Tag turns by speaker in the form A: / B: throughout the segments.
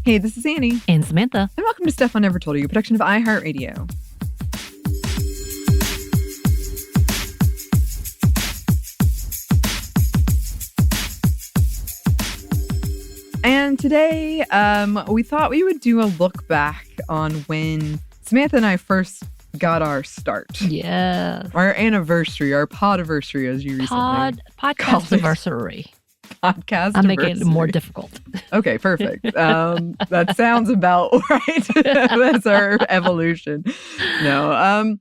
A: Hey, this is Anney.
B: And Samantha.
A: And welcome to Stuff I Never Told You, a production of iHeartRadio. And today, we thought we would do a look back on when Samantha and I first got our start.
B: Yeah.
A: Our anniversary, our podiversary, as you recently
B: podcast anniversary.
A: Podcast
B: I'm making it more difficult.
A: Okay, perfect. That sounds about right. That's our evolution. No.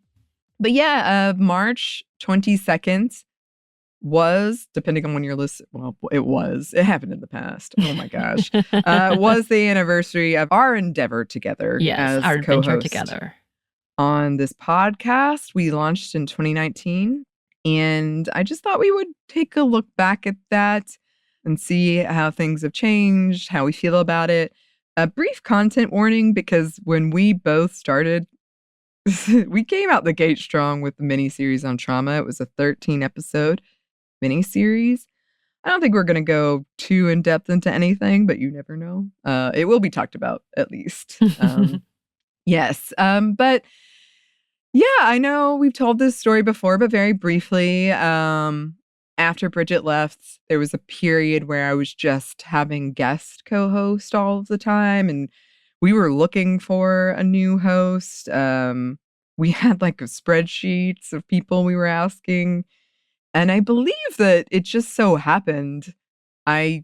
A: But yeah, March 22nd was, depending on when you're listening, well, it happened in the past. Oh my gosh. Was the anniversary of our endeavor together.
B: Yes,
A: as
B: our adventure
A: co-host
B: together.
A: On this podcast. We launched in 2019. And I just thought we would take a look back at that and see how things have changed, how we feel about it. A brief content warning, because when we both started, we came out the gate strong with the miniseries on trauma. It was a 13-episode miniseries. I don't think we're going to go too in-depth into anything, but you never know. It will be talked about, at least. Yes. But yeah, I know we've told this story before, but very briefly, after Bridget left, there was a period where I was just having guest co-host all of the time, and we were looking for a new host. We had like spreadsheets of people we were asking, and I believe that it just so happened I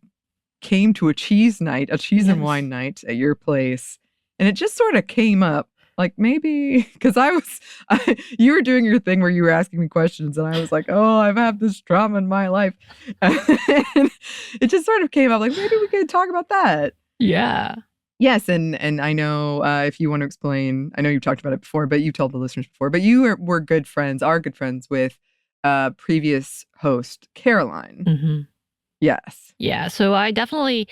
A: came to a cheese and wine night at your place, and it just sort of came up. Like maybe because you were doing your thing where you were asking me questions and I was like, oh, I've had this trauma in my life. And it just sort of came up like, maybe we could talk about that.
B: Yeah.
A: Yes. And I know if you want to explain, I know you've talked about it before, but you told the listeners before, but you are good friends with previous host Caroline.
B: Mm-hmm.
A: Yes.
B: Yeah. So I definitely...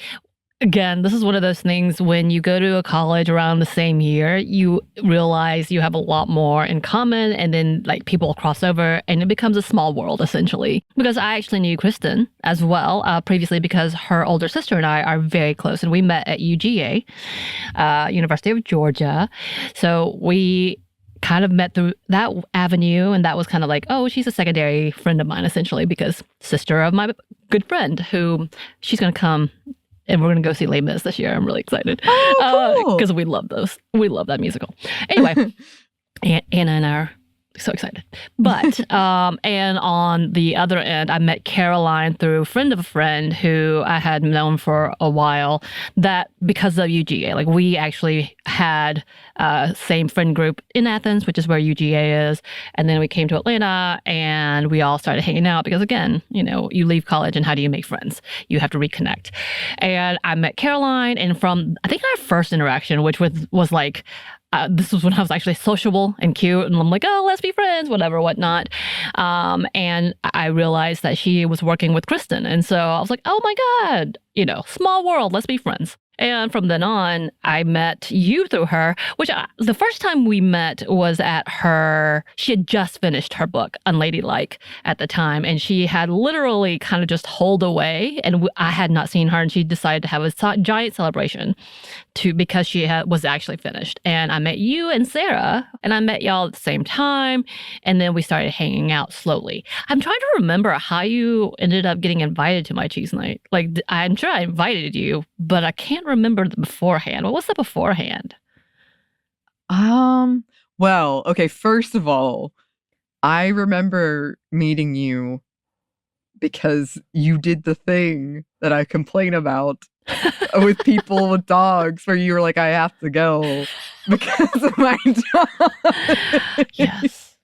B: Again, this is one of those things when you go to a college around the same year, you realize you have a lot more in common, and then like people cross over and it becomes a small world essentially. Because I actually knew Kristen as well previously because her older sister and I are very close, and we met at UGA, University of Georgia. So we kind of met through that avenue, and that was kind of like, oh, she's a secondary friend of mine essentially because sister of my good friend who she's going to come. And we're going to go see Les Mis this year. I'm really excited.
A: Oh, cool.
B: Because we love those. We love that musical. Anyway, Anna and I are so excited. But, and on the other end, I met Caroline through a friend of a friend who I had known for a while, that because of UGA. Like we actually had same friend group in Athens, which is where UGA is. And then we came to Atlanta and we all started hanging out because, again, you know, you leave college and how do you make friends? You have to reconnect. And I met Caroline, and from, I think our first interaction, which was like, this was when I was actually sociable and cute, and I'm like, oh, let's be friends, whatever, whatnot. And I realized that she was working with Kristen. And so I was like, oh my God, you know, small world, let's be friends. And from then on, I met you through her, which the first time we met was at she had just finished her book, Unladylike, at the time. And she had literally kind of just holed away. And I had not seen her. And she decided to have a giant celebration because she was actually finished. And I met you and Sarah, and I met y'all at the same time. And then we started hanging out slowly. I'm trying to remember how you ended up getting invited to my cheese night. Like, I'm sure I invited you, but I can't remember the beforehand. What was the beforehand?
A: Well, okay, first of all, I remember meeting you because you did the thing that I complain about with people with dogs, where you were like, I have to go because of my dog.
B: Yes.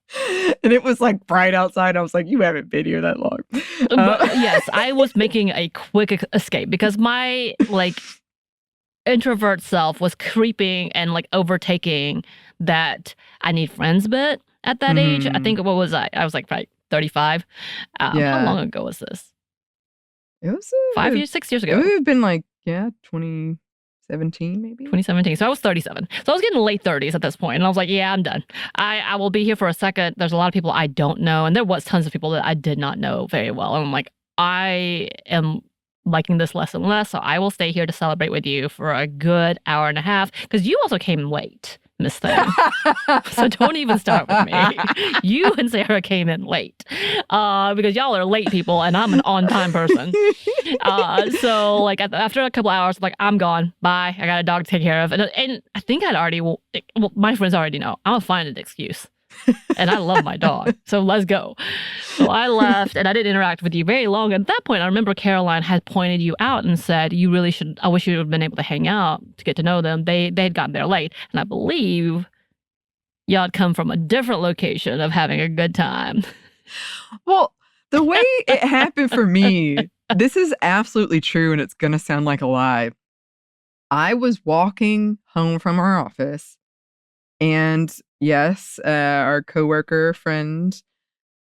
A: And it was like bright outside. I was like, you haven't been here that long.
B: Yes, I was making a quick escape because my introvert self was creeping and like overtaking that I need friends bit at that age. I think, what was I? I was like 35.
A: Yeah.
B: How long ago was this?
A: It was
B: 6 years ago.
A: It would have been like, 2017 maybe?
B: 2017. So I was 37. So I was getting late 30s at this point. And I was like, yeah, I'm done. I will be here for a second. There's a lot of people I don't know. And there was tons of people that I did not know very well. And I'm like, I am liking this less and less, so I will stay here to celebrate with you for a good hour and a half, because you also came late, Miss Thing. So don't even start with me. You and Sarah came in late because y'all are late people, and I'm an on-time person. So like after a couple hours, I'm like, I'm gone. Bye. I got a dog to take care of. And I think I'd already, well, my friends already know. I'm going to find an excuse. And I love my dog. So let's go. So I left, and I didn't interact with you very long. At that point, I remember Caroline had pointed you out and said, you really should, I wish you would have been able to hang out to get to know them. They'd gotten there late. And I believe y'all had come from a different location of having a good time.
A: Well, the way it happened for me, this is absolutely true, and it's going to sound like a lie. I was walking home from our office, and yes, our coworker friend,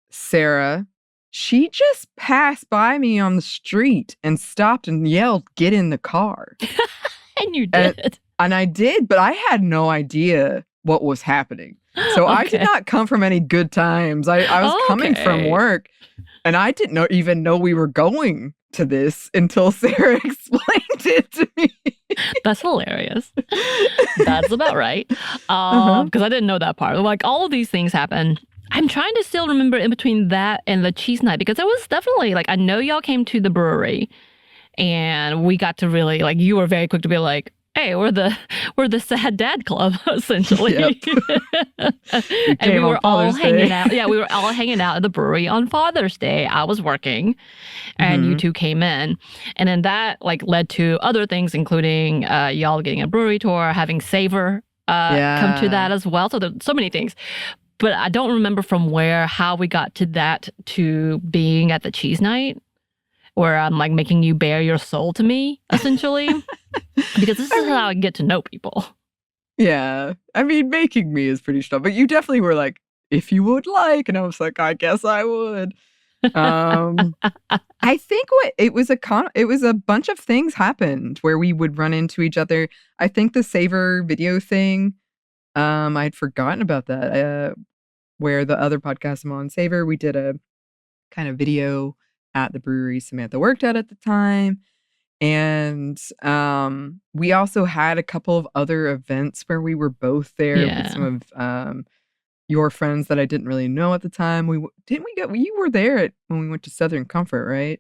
A: Sarah, she just passed by me on the street and stopped and yelled, "Get in the car."
B: And you did.
A: And I did, but I had no idea what was happening. So I did not come from any good times. I was coming from work, and I didn't even know we were going to this until Sarah explained it to me.
B: That's hilarious. That's about right. Because I didn't know that part. Like, all of these things happen. I'm trying to still remember in between that and the cheese night, because it was definitely, like, I know y'all came to the brewery, and we got to really, like, you were very quick to be like, hey, we're the sad dad club, essentially.
A: Yep.
B: And we were all hanging out. Yeah, we were all hanging out at the brewery on Father's Day. I was working, and you two came in. And then that, like, led to other things, including y'all getting a brewery tour, having Savor come to that as well. So there's so many things. But I don't remember from how we got to that, to being at the cheese night, where I'm like making you bare your soul to me, essentially. Because this is how I get to know people. Yeah.
A: I mean, making me is pretty strong. But you definitely were like, if you would like. And I was like, I guess I would. I think it was a bunch of things happened where we would run into each other. I think the Savor video thing, I'd forgotten about that. Where the other podcast I'm on, Savor, we did a kind of video at the brewery Samantha worked at the time. And we also had a couple of other events where we were both there with some of your friends that I didn't really know at the time. You were there when we went to Southern Comfort, right?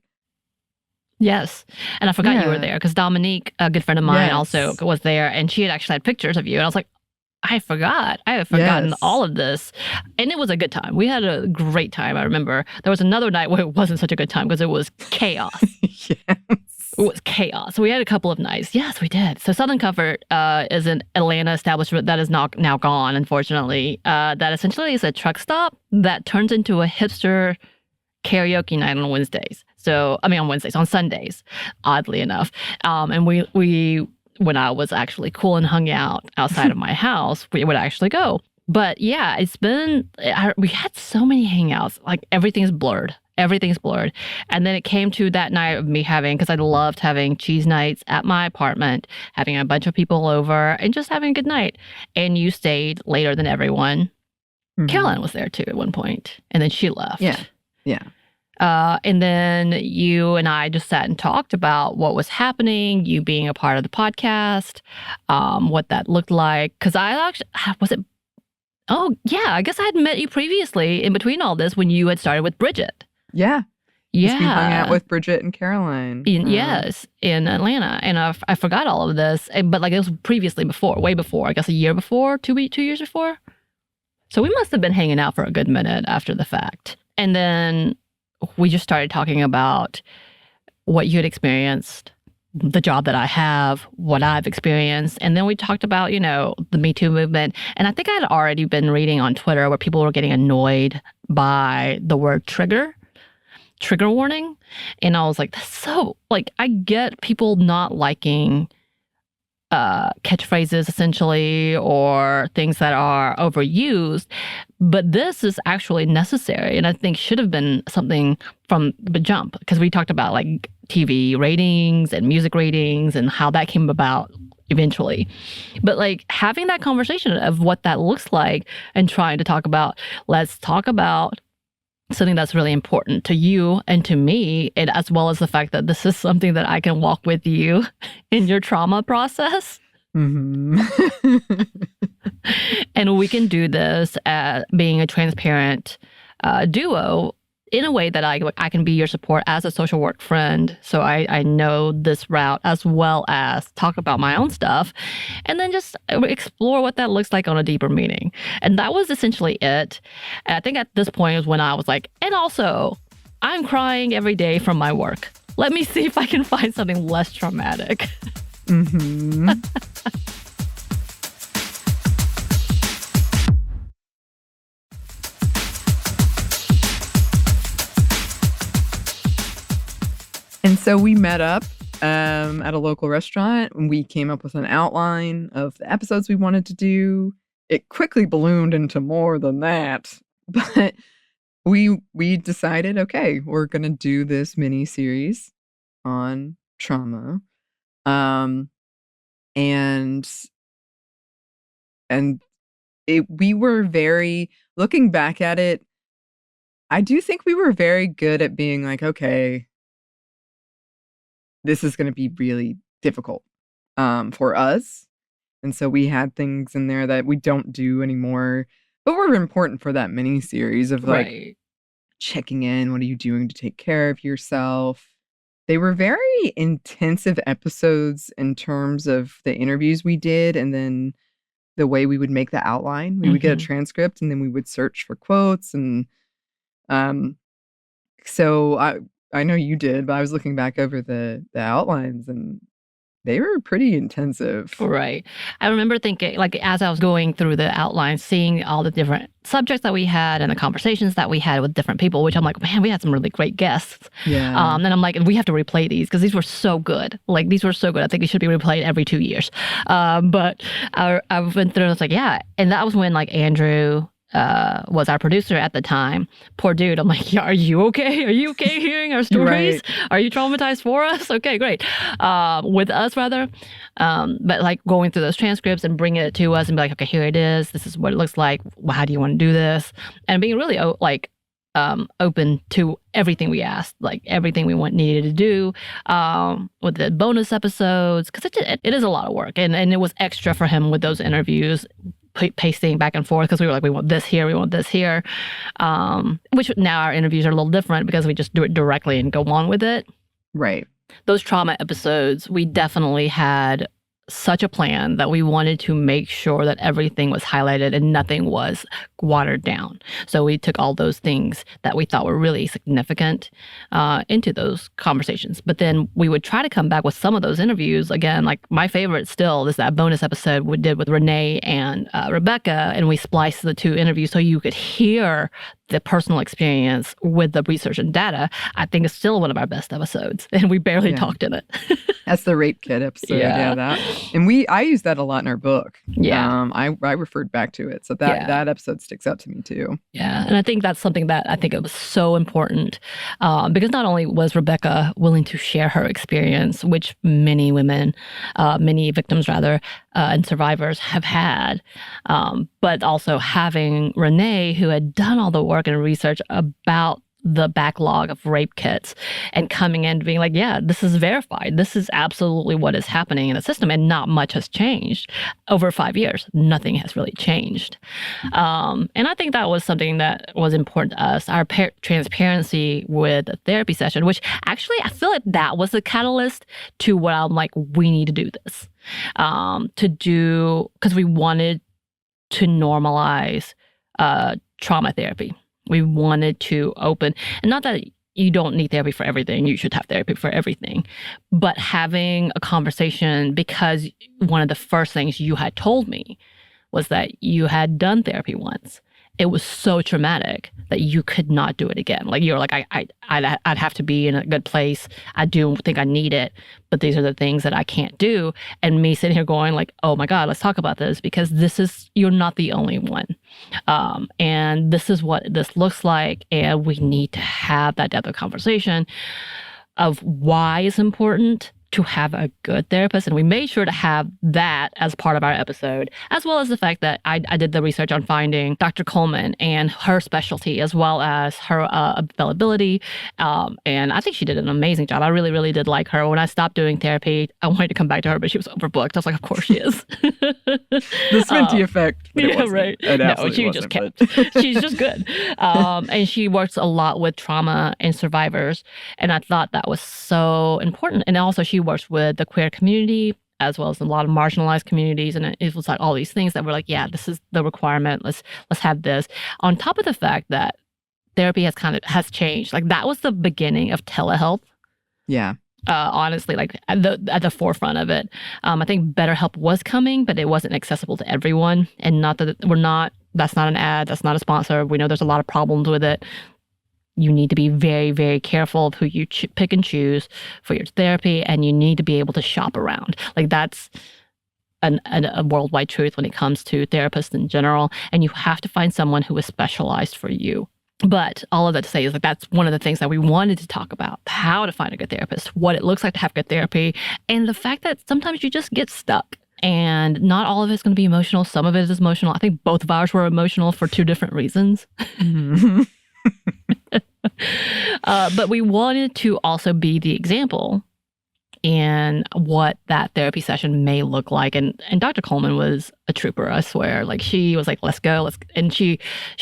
B: Yes. And I forgot you were there, because Dominique, a good friend of mine, also was there, and she had actually had pictures of you. And I was like, I forgot. I have forgotten all of this. And it was a good time. We had a great time. I remember there was another night where it wasn't such a good time because it was chaos.
A: Yes.
B: It was chaos. So we had a couple of nights. Yes, we did. So Southern Comfort is an Atlanta establishment that is now gone, unfortunately. That essentially is a truck stop that turns into a hipster karaoke night on Wednesdays. On Sundays, oddly enough. And we when I was actually cool and hung out outside of my house, we would actually go. But yeah, we had so many hangouts. Like, everything's blurred. Everything's blurred. And then it came to that night of me because I loved having cheese nights at my apartment, having a bunch of people over, and just having a good night. And you stayed later than everyone. Mm-hmm. Caroline was there too at one point, and then she left.
A: Yeah. Yeah.
B: And then you and I just sat and talked about what was happening, you being a part of the podcast, what that looked like. Because I guess I had met you previously in between all this when you had started with Bridget.
A: Yeah.
B: Yeah.
A: We hung out with Bridget and Caroline.
B: Yes, in Atlanta. And I forgot all of this. But like, it was previously before, way before, I guess a year before, 2 years before. So we must have been hanging out for a good minute after the fact. And then we just started talking about what you had experienced, the job that I have, what I've experienced. And then we talked about, the Me Too movement. And I think I had already been reading on Twitter where people were getting annoyed by the word trigger warning. And I was like, that's so, like, I get people not liking catchphrases, essentially, or things that are overused, but this is actually necessary, and I think should have been something from the jump, because we talked about like TV ratings and music ratings and how that came about eventually. But like, having that conversation of what that looks like and trying to let's talk about something that's really important to you and to me, and as well as the fact that this is something that I can walk with you in your trauma process.
A: Mm-hmm.
B: And we can do this being a transparent duo in a way that I can be your support as a social work friend. So I know this route, as well as talk about my own stuff, and then just explore what that looks like on a deeper meaning. And that was essentially it. And I think at this point was when I was like, and also, I'm crying every day from my work. Let me see if I can find something less traumatic.
A: Mm-hmm. And so we met up at a local restaurant, and we came up with an outline of the episodes we wanted to do. It quickly ballooned into more than that, but we decided, okay, we're going to do this mini series on trauma. And we were very, looking back at it, I do think we were very good at being like, okay, this is going to be really difficult for us. And so we had things in there that we don't do anymore, but were important for that mini series of like checking in. What are you doing to take care of yourself? They were very intensive episodes in terms of the interviews we did, and then the way we would make the outline. We would get a transcript, and then we would search for quotes. And so I know you did, but I was looking back over the outlines, and they were pretty intensive.
B: Right. I remember thinking, like, as I was going through the outline, seeing all the different subjects that we had and the conversations that we had with different people, which I'm like, man, we had some really great guests.
A: Yeah.
B: And I'm like, we have to replay these because these were so good. Like, these were so good. I think they should be replayed every 2 years. But I went through and I was like, yeah. And that was when, like, Andrew was our producer at the time. Poor dude. I'm like, yeah, are you okay? Are you okay hearing our stories?
A: Right.
B: Are you traumatized for us? Okay, great. With us, rather. But like going through those transcripts and bringing it to us and be like, okay, here it is. This is what it looks like. How do you want to do this? And being really open to everything we asked, like everything we needed to do with the bonus episodes, because it is a lot of work. And it was extra for him with those interviews, pasting back and forth, because we were like, we want this here, we want this here. Which now our interviews are a little different because we just do it directly and go on with it.
A: Right.
B: Those trauma episodes, we definitely had such a plan that we wanted to make sure that everything was highlighted and nothing was watered down. So we took all those things that we thought were really significant into those conversations. But then we would try to come back with some of those interviews. Again, like my favorite still is that bonus episode we did with Renee and Rebecca, and we spliced the two interviews so you could hear the personal experience with the research and data. I think it's still one of our best episodes, and we barely talked in it.
A: That's the rape kit episode. Yeah, that. And I use that a lot in our book.
B: Yeah.
A: I referred back to it. So that episode sticks out to me too.
B: Yeah. And I think that's something that I think it was so important because not only was Rebecca willing to share her experience, which many women, many victims rather, and survivors have had, but also having Renee, who had done all the work and research about the backlog of rape kits and coming in being like, yeah, this is verified. This is absolutely what is happening in the system, and not much has changed over 5 years. Nothing has really changed. And I think that was something that was important to us, our transparency with the therapy session, which actually I feel like that was the catalyst to what I'm like, we need to do this. Because we wanted to normalize trauma therapy. We wanted to open, and not that you don't need therapy for everything, you should have therapy for everything, but having a conversation, because one of the first things you had told me was that you had done therapy once. It was so traumatic that you could not do it again. Like you were like, I'd have to be in a good place. I do think I need it, but these are the things that I can't do. And me sitting here going like, oh my God, let's talk about this, because you're not the only one. And this is what this looks like. And we need to have that depth of conversation of why it's important to have a good therapist. And we made sure to have that as part of our episode, as well as the fact that I did the research on finding Dr. Coleman and her specialty, as well as her availability. And I think she did an amazing job. I really, really did like her. When I stopped doing therapy, I wanted to come back to her, but she was overbooked. I was like, of course she is.
A: The SMNTY effect. But
B: yeah, right. No, she just kept. She's just good. And she works a lot with trauma and survivors. And I thought that was so important. And also she works with the queer community as well as a lot of marginalized communities. And it was like all these things that were like, yeah, this is the requirement. Let's have this. On top of the fact that therapy has changed. Like that was the beginning of telehealth.
A: Yeah.
B: Honestly, like at the forefront of it. I think BetterHelp was coming, but it wasn't accessible to everyone. And not that that's not an ad, that's not a sponsor. We know there's a lot of problems with it. You need to be very, very careful of who you pick and choose for your therapy, and you need to be able to shop around. Like that's a worldwide truth when it comes to therapists in general, and you have to find someone who is specialized for you. But all of that to say is like that's one of the things that we wanted to talk about, how to find a good therapist, what it looks like to have good therapy, and the fact that sometimes you just get stuck. And not all of it's going to be emotional. Some of it is emotional. I think both of ours were emotional for two different reasons. Mm-hmm. But we wanted to also be the example in what that therapy session may look like. And Dr. Coleman was a trooper, I swear. Like she was like, let's go. And she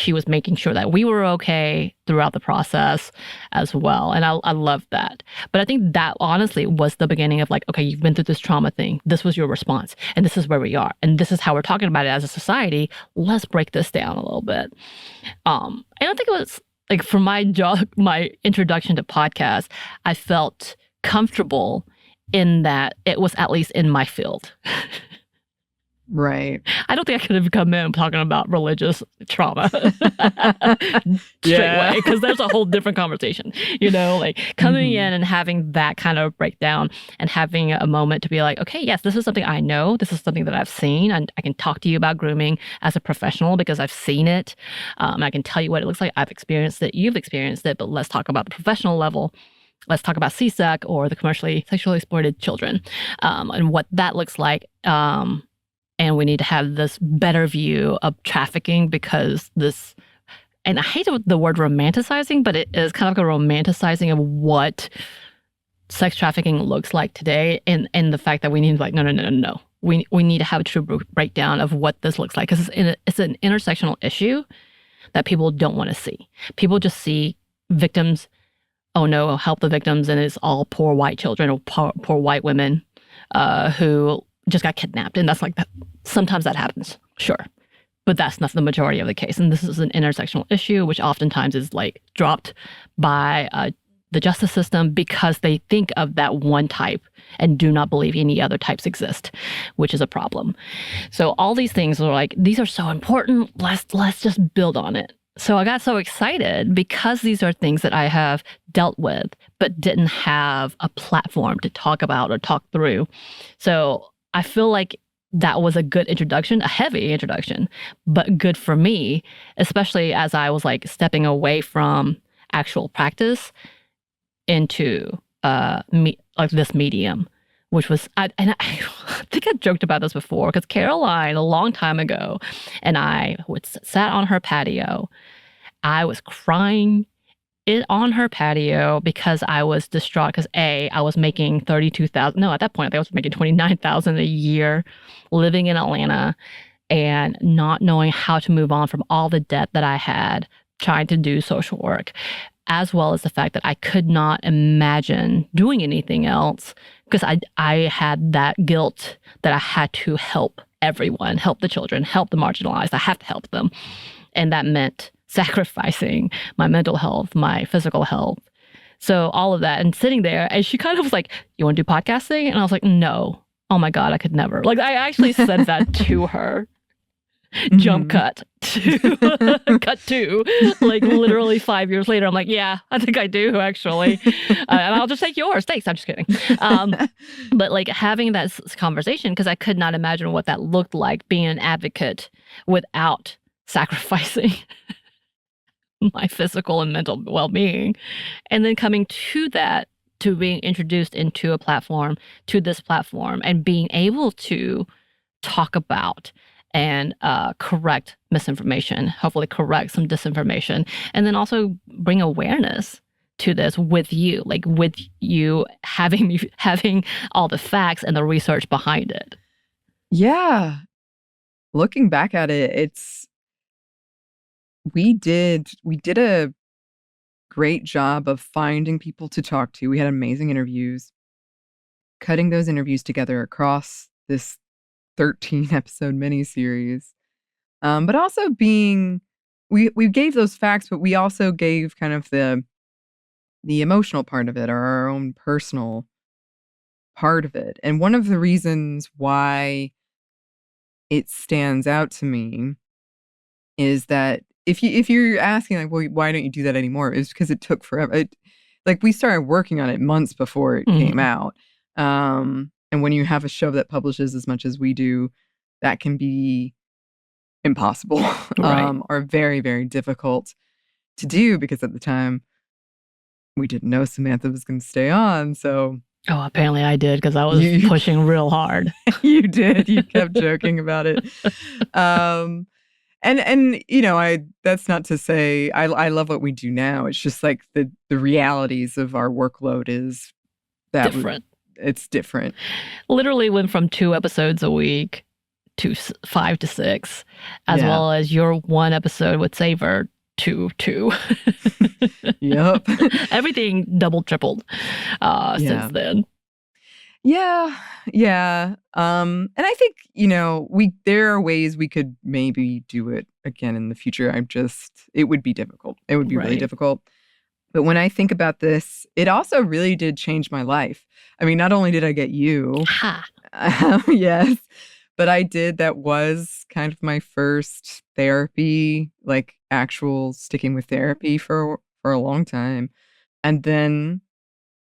B: was making sure that we were okay throughout the process as well. And I loved that. But I think that honestly was the beginning of like, okay, you've been through this trauma thing. This was your response. And this is where we are. And this is how we're talking about it as a society. Let's break this down a little bit. And I think it was like for my introduction to podcasts, I felt comfortable in that it was at least in my field.
A: Right.
B: I don't think I could have come in talking about religious trauma straight away, because there's a whole different conversation, like coming in and having that kind of breakdown and having a moment to be like, okay, yes, this is something I know. This is something that I've seen. And I can talk to you about grooming as a professional because I've seen it. I can tell you what it looks like. I've experienced it. You've experienced it. But let's talk about the professional level. Let's talk about CSEC or the commercially sexually exploited children and what that looks like. And we need to have this better view of trafficking because and I hate the word romanticizing, but it is kind of like a romanticizing of what sex trafficking looks like today. And the fact that we need to like, no. We need to have a true breakdown of what this looks like because it's an intersectional issue that people don't want to see. People just see victims. Oh no, help the victims, and it's all poor white children or poor white women who just got kidnapped. And that's like that. Sometimes that happens, sure. But that's not the majority of the case. And this is an intersectional issue, which oftentimes is like dropped by the justice system because they think of that one type and do not believe any other types exist, which is a problem. So all these things are like, these are so important. Let's just build on it. So I got so excited because these are things that I have dealt with, but didn't have a platform to talk about or talk through. So I feel like that was a good introduction, a heavy introduction, but good for me, especially as I was like stepping away from actual practice into like this medium, which was, I think I joked about this before because Caroline a long time ago and I sat on her patio. I was crying on her patio because I was distraught because I was making $32,000. No, at that point I think I was making $29,000 a year living in Atlanta and not knowing how to move on from all the debt that I had trying to do social work, as well as the fact that I could not imagine doing anything else because I had that guilt that I had to help everyone, help the children, help the marginalized. I have to help them. And that meant sacrificing my mental health, my physical health. So all of that and sitting there and she kind of was like, you want to do podcasting? And I was like, no. Oh my God, I could never. Like I actually said that to her. Jump cut to cut to like literally 5 years later. I'm like, yeah, I think I do actually. And I'll just take yours. Thanks. I'm just kidding. But like having that conversation, because I could not imagine what that looked like being an advocate without sacrificing my physical and mental well-being. And then coming to that to being introduced into a platform, to this platform, and being able to talk about and correct misinformation, hopefully correct some disinformation, and then also bring awareness to this with you, like with you having all the facts and the research behind it.
A: Yeah. Looking back at it, we did a great job of finding people to talk to. We had amazing interviews, cutting those interviews together across this 13 episode miniseries. But also we gave those facts, but we also gave kind of the emotional part of it, or our own personal part of it. And one of the reasons why it stands out to me is that if you're asking like, well, why don't you do that anymore? It's because it took forever. Like we started working on it months before it came out. And when you have a show that publishes as much as we do, that can be impossible,
B: Right.
A: or very, very difficult to do, because at the time we didn't know Samantha was going to stay on. So
B: apparently I did, because I was pushing real hard.
A: You did. You kept joking about it. And you know, that's not to say I love what we do now. It's just like the realities of our workload is that
B: different.
A: It's different.
B: Literally went from 2 episodes a week to 5 to 6, as well as your 1 episode with Savor to 2.
A: Yep.
B: Everything double, tripled since then.
A: Yeah. And I think, you know, there are ways we could maybe do it again in the future. It would be difficult. It would be really difficult. But when I think about this, it also really did change my life. I mean, not only did I get you, yes, but that was kind of my first therapy, like actual sticking with therapy for a long time. And then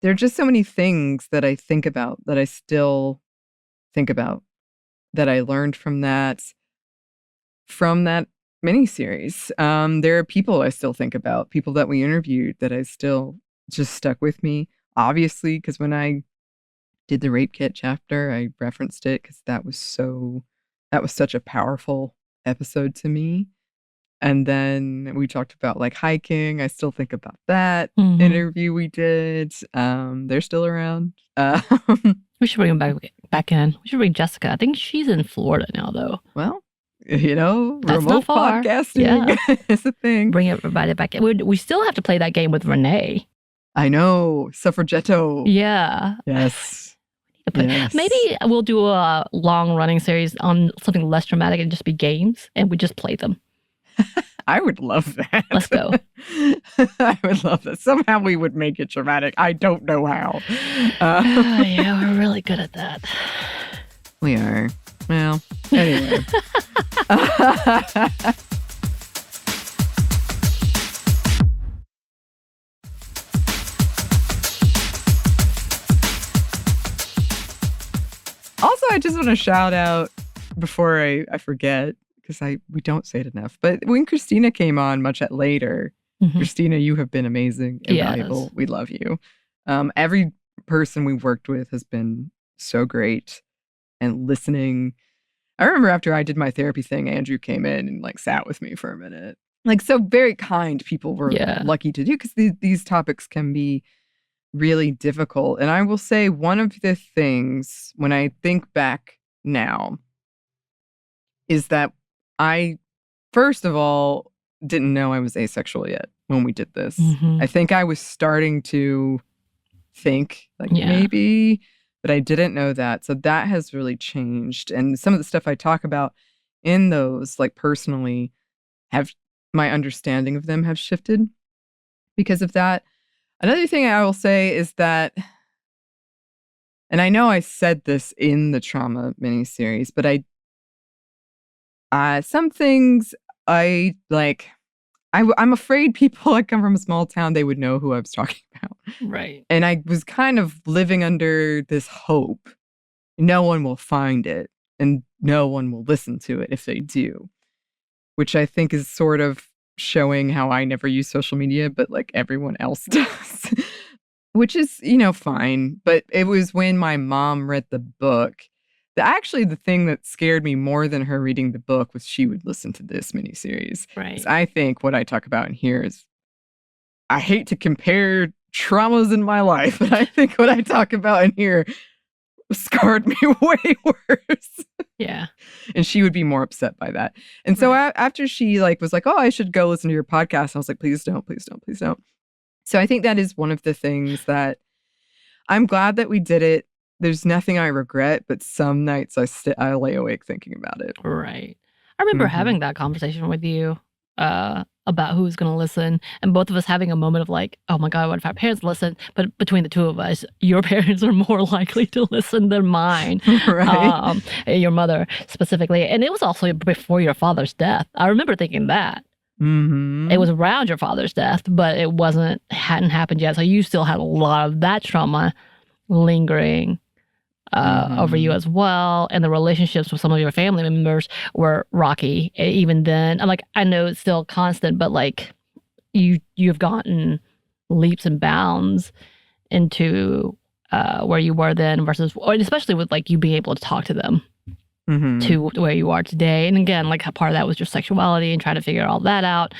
A: there are just so many things that I think about, that I still think about, that I learned from that miniseries. There are people I still think about, people that we interviewed that I still just stuck with me. Obviously, because when I did the rape kit chapter, I referenced it because that was such a powerful episode to me. And then we talked about like hiking. I still think about that interview we did. They're still around.
B: We should bring them back in. We should bring Jessica. I think she's in Florida now, though.
A: Well, you know,
B: that's
A: remote podcasting is a thing.
B: Bring everybody back in. We still have to play that game with Renee.
A: I know. Suffragetto.
B: Yeah.
A: Yes.
B: Maybe we'll do a long-running series on something less dramatic and just be games, and we just play them.
A: I would love that.
B: Let's go.
A: I would love that. Somehow we would make it dramatic. I don't know how.
B: Yeah, we're really good at that.
A: We are. Well, anyway. Also, I just want to shout out before I forget, because we don't say it enough. But when Christina came on much later, Christina, you have been amazing and valuable. We love you. Every person we've worked with has been so great and listening. I remember after I did my therapy thing, Andrew came in and like sat with me for a minute. Like, so very kind people were lucky to do, because these topics can be really difficult. And I will say one of the things when I think back now is that I, first of all, didn't know I was asexual yet when we did this. I think I was starting to think like maybe, but I didn't know that. So that has really changed. And some of the stuff I talk about in those, like personally, my understanding of them have shifted because of that. Another thing I will say is that, and I know I said this in the trauma miniseries, but some things I like, I'm afraid people that come from a small town, they would know who I was talking about.
B: Right.
A: And I was kind of living under this hope. No one will find it and no one will listen to it if they do, which I think is sort of showing how I never use social media, but like everyone else does. which is, fine. But it was when my mom read the book. Actually, the thing that scared me more than her reading the book was she would listen to this miniseries.
B: Right.
A: 'Cause I think what I talk about in here is, I hate to compare traumas in my life, but I think what I talk about in here scarred me way worse.
B: Yeah.
A: And she would be more upset by that. And so after she was like, oh, I should go listen to your podcast, I was like, please don't, please don't, please don't. So I think that is one of the things that I'm glad that we did it. There's nothing I regret, but some nights I lay awake thinking about it.
B: Right. I remember having that conversation with you about who's going to listen, and both of us having a moment of like, oh my God, what if our parents listen? But between the two of us, your parents are more likely to listen than mine.
A: Right.
B: Your mother specifically. And it was also before your father's death. I remember thinking that.
A: Mm-hmm.
B: It was around your father's death, but it hadn't happened yet. So you still had a lot of that trauma lingering over you as well. And the relationships with some of your family members were rocky even then. I'm like, I know it's still constant, but like you've gotten leaps and bounds into where you were then versus, and especially with like you being able to talk to them to where you are today. And again, like part of that was your sexuality and trying to figure all that out.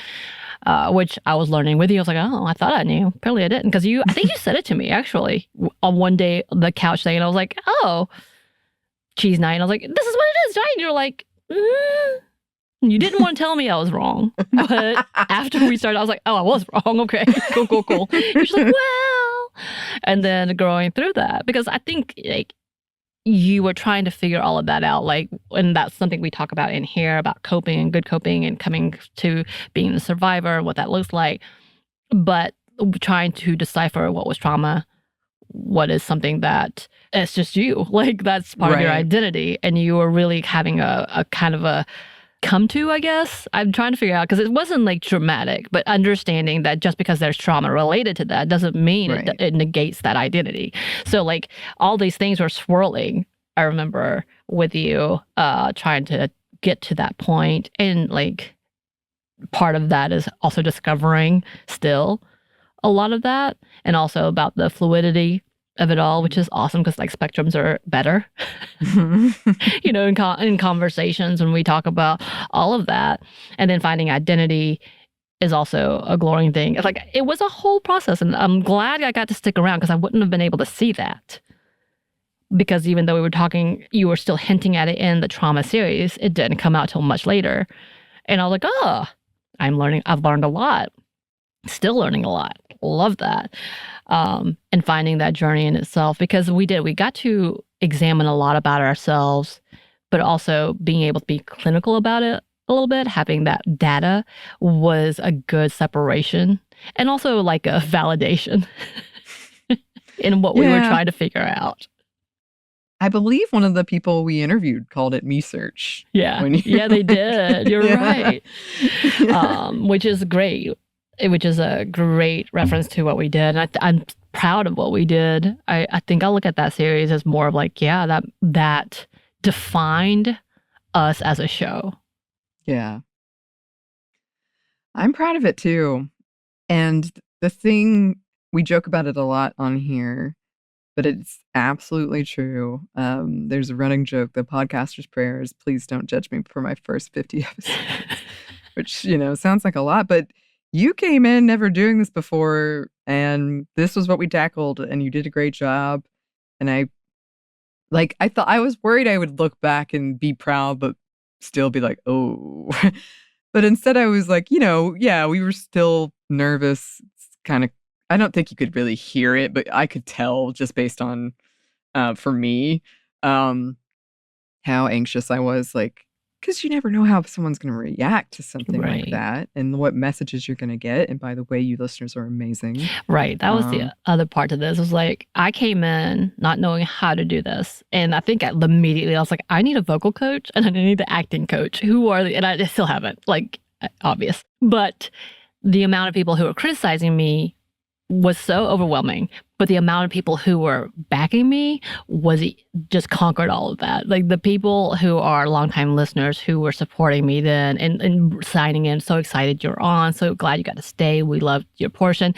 B: Which I was learning with you. I was like, oh, I thought I knew. Apparently I didn't. Because I think you said it to me, actually, on one day, the couch thing. And I was like, oh, cheese night. And I was like, this is what it is, right? And you're like, You didn't want to tell me I was wrong. But after we started, I was like, oh, I was wrong. Okay, cool. You're just like, well. And then growing through that. Because I think, like, you were trying to figure all of that out, like, and that's something we talk about in here about coping and good coping and coming to being a survivor and what that looks like. But trying to decipher what was trauma, what is something that it's just you, like that's part of your identity, and you were really having a kind of a come to, I guess. I'm trying to figure out, because it wasn't like dramatic, but understanding that just because there's trauma related to that doesn't mean it negates that identity. So like all these things were swirling, I remember, with you trying to get to that point. And like part of that is also discovering still a lot of that, and also about the fluidity of it all, which is awesome because like spectrums are better, you know, in conversations when we talk about all of that. And then finding identity is also a glowing thing. It's like, it was a whole process, and I'm glad I got to stick around because I wouldn't have been able to see that. Because even though we were talking, you were still hinting at it in the trauma series, it didn't come out till much later. And I was like, oh, I've learned a lot. Still learning a lot. Love that. And finding that journey in itself, because we got to examine a lot about ourselves, but also being able to be clinical about it a little bit. Having that data was a good separation, and also like a validation in what we were trying to figure out.
A: I believe one of the people we interviewed called it me search.
B: Yeah. Yeah, they did. You're right. Which is great. Which is a great reference to what we did. And I'm proud of what we did. I think I'll look at that series as more of like, yeah, that defined us as a show. Yeah.
A: I'm proud of it too. And the thing, we joke about it a lot on here, but it's absolutely true. There's a running joke, the podcaster's prayers, please don't judge me for my first 50 episodes, which, sounds like a lot, but you came in never doing this before, and this was what we tackled, and you did a great job. And I was worried I would look back and be proud, but still be like, oh. But instead I was like, we were still nervous. It's kind of, I don't think you could really hear it, but I could tell just based on, for me, how anxious I was, like, because you never know how someone's going to react to something like that, and what messages you're going to get. And by the way, you listeners are amazing.
B: Right. That was the other part of this. It was like, I came in not knowing how to do this. And I think immediately I was like, I need a vocal coach and I need the acting coach. And I still haven't, like, obvious. But the amount of people who were criticizing me was so overwhelming. But the amount of people who were backing me just conquered all of that. Like the people who are longtime listeners who were supporting me then and signing in, so excited you're on, so glad you got to stay. We loved your portion.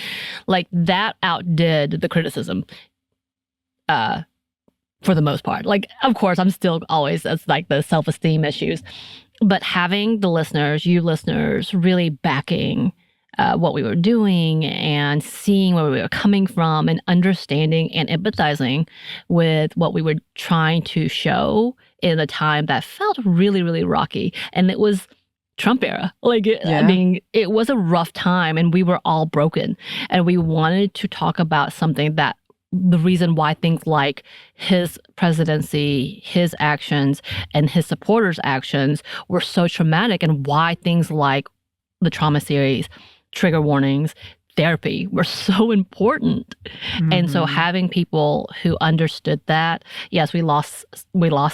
B: Like that outdid the criticism for the most part. Like, of course, I'm still always, it's like the self-esteem issues. But having the listeners, you listeners, really backing what we were doing and seeing where we were coming from and understanding and empathizing with what we were trying to show in a time that felt really, really rocky. And it was Trump era. Like, I mean, it was a rough time and we were all broken. And we wanted to talk about something that the reason why things like his presidency, his actions, and his supporters' actions were so traumatic, and why things like the trauma series, trigger warnings, therapy were so important. Mm-hmm. And so having people who understood that, yes, we lost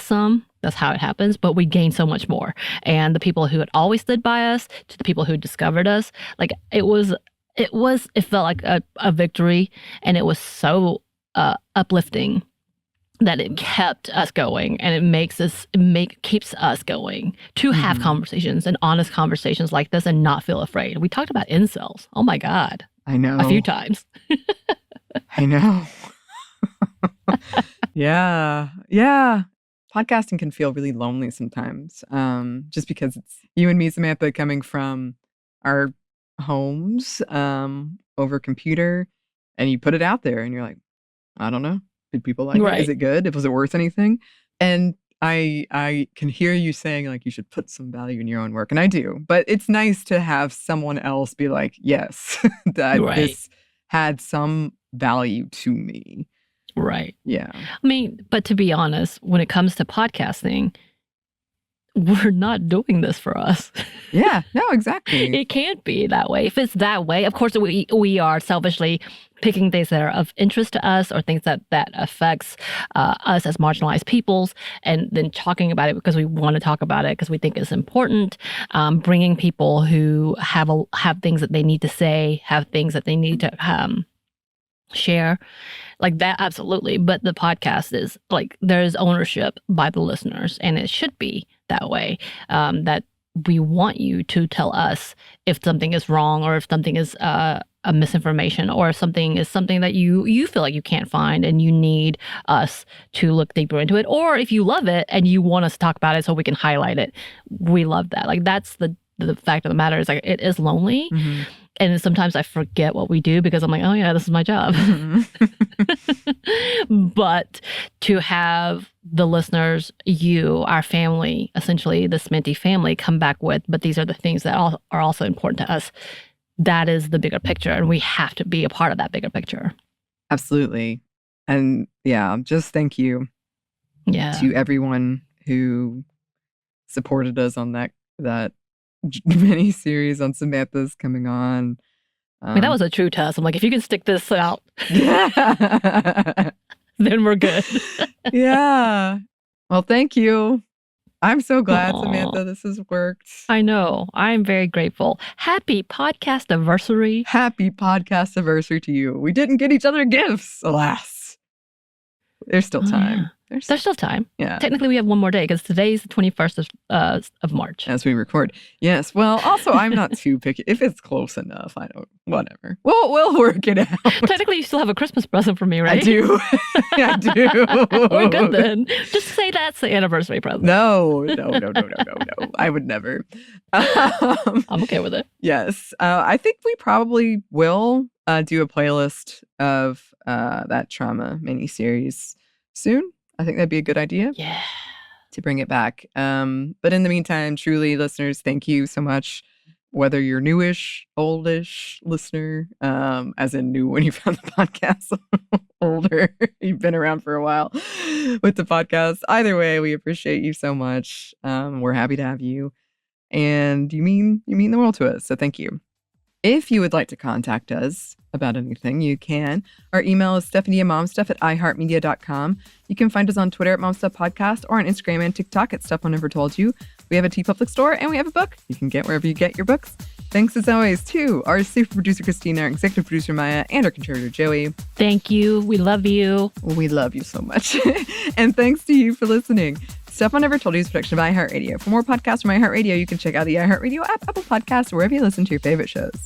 B: some. That's how it happens, but we gained so much more. And the people who had always stood by us, to the people who discovered us, like it felt like a victory, and it was so uplifting that it kept us going, and keeps us going to have conversations and honest conversations like this and not feel afraid. We talked about incels. Oh my God.
A: I know.
B: A few times.
A: I know. Yeah. Podcasting can feel really lonely sometimes. Just because it's you and me, Samantha, coming from our homes over computer, and you put it out there and you're like, I don't know. Did people like it? Is it good? Was it worth anything? And I can hear you saying like you should put some value in your own work. And I do. But it's nice to have someone else be like, yes, that this had some value to me.
B: Right.
A: Yeah.
B: I mean, but to be honest, when it comes to podcasting, we're not doing this for us.
A: Yeah, no, exactly.
B: It can't be that way. If it's that way, of course, we are selfishly picking things that are of interest to us, or things that affects us as marginalized peoples, and then talking about it because we want to talk about it because we think it's important. Bringing people who have things that they need to say, have things that they need to share. Like that, absolutely. But the podcast is like, there's ownership by the listeners, and it should be that way. That we want you to tell us if something is wrong, or if something is a misinformation, or if something is something that you feel like you can't find and you need us to look deeper into it, or if you love it and you want us to talk about it so we can highlight it. We love that. Like that's the fact of the matter is like it is lonely. Mm-hmm. And sometimes I forget what we do because I'm like, oh yeah, this is my job. But to have the listeners, you, our family, essentially the SMNTY family, come back with, but these are the things that are also important to us. That is the bigger picture, and we have to be a part of that bigger picture.
A: Absolutely. And yeah, just thank you to everyone who supported us on that mini series on Samantha's coming on.
B: I mean, that was a true test. I'm like, if you can stick this out, then we're good.
A: Yeah. Well, thank you. I'm so glad, Samantha, this has worked.
B: I know. I'm very grateful. Happy podcast anniversary.
A: Happy podcast anniversary to you. We didn't get each other gifts, alas. There's still time.
B: Yeah. There's still time.
A: Yeah.
B: Technically, we have one more day because today's the 21st of March.
A: As we record. Yes. Well, also, I'm not too picky. If it's close enough, whatever. We'll work it out.
B: Technically, you still have a Christmas present for me, right?
A: I do. I do.
B: We're good then. Just say that's the anniversary present.
A: No. I would never.
B: I'm okay with it.
A: Yes. I think we probably will do a playlist of that trauma miniseries soon. I think that'd be a good idea.
B: Yeah.
A: To bring it back. But in the meantime, truly, listeners, thank you so much. Whether you're newish, oldish listener, as in new when you found the podcast, older, you've been around for a while with the podcast. Either way, we appreciate you so much. We're happy to have you. And you mean the world to us. So thank you. If you would like to contact us about anything, you can. Our email is stephanie@momstuff@iheartmedia.com. You can find us on Twitter at Momstuff Podcast, or on Instagram and TikTok at Stuff I Never Told You. We have a TeePublic store, and we have a book you can get wherever you get your books. Thanks as always to our super producer Christina, our executive producer Maya, and our contributor Joey.
B: Thank you. We love you.
A: We love you so much. And thanks to you for listening. Stuff I Never Told You is a production of iHeartRadio. For more podcasts from iHeartRadio, you can check out the iHeartRadio app, Apple Podcasts, or wherever you listen to your favorite shows.